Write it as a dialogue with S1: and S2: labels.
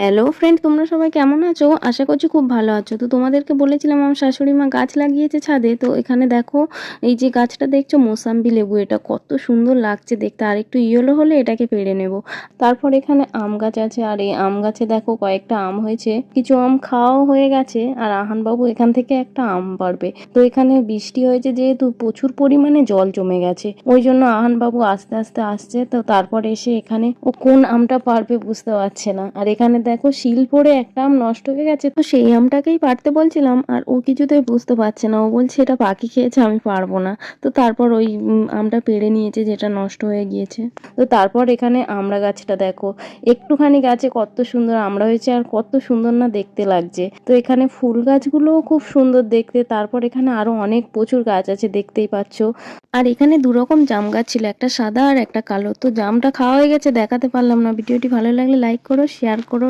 S1: Hello friend, তোমরা সবাই কেমন আছো? আশা করছি খুব ভালো আছো। তো তোমাদেরকে বলেছিলাম আমার শাশুড়ি মা গাছ লাগিয়েছে ছাদে। তো এখানে দেখো, এই যে গাছটা দেখছো মোসাম্বি লেবু, এটা কত সুন্দর লাগছে দেখতে। আর একটু ইয়েলো হলে এটাকে পেড়ে নেব। তারপর এখানে আম গাছ আছে, আর এই আম গাছে দেখো কয়েকটা আম হয়েছে, কিছু আম খাওয়াও হয়ে গেছে। আর আহানবাবু এখান থেকে একটা আম পারবে। তো এখানে বৃষ্টি হয়েছে যেহেতু প্রচুর পরিমাণে জল জমে গেছে, ওই জন্য আহানবাবু আস্তে আস্তে আসছে। তো তারপর এসে এখানে ও কোন আমটা পারবে বুঝতে পারছে না। আর এখানে দেখো শিল পড়ে একটা আম নষ্ট হয়ে গেছে, তো সেই আমটাকেই পারতে বলছিলাম, আর ও কিছুতেই বুঝতে পারছে না। ও বলছে এটা পাখি খেয়েছে, আমি পারবো না। তো তারপর ওই আমটা পেড়ে নিয়েছে যেটা নষ্ট হয়ে গিয়েছে। তো তারপর এখানে আমড়া গাছটা দেখো, একটুখানি গাছে কত সুন্দর আমড়া হয়েছে, আর কত সুন্দর না দেখতে লাগছে। তো এখানে ফুল গাছগুলোও খুব সুন্দর দেখতে। তারপর এখানে আরো অনেক প্রচুর গাছ আছে, দেখতেই পাচ্ছো। আর এখানে দুরকম জাম গাছ ছিল, একটা সাদা আর একটা কালো। তো জামটা খাওয়া হয়ে গেছে, দেখাতে পারলাম না। ভিডিওটি ভালো লাগলে লাইক করো, শেয়ার করো।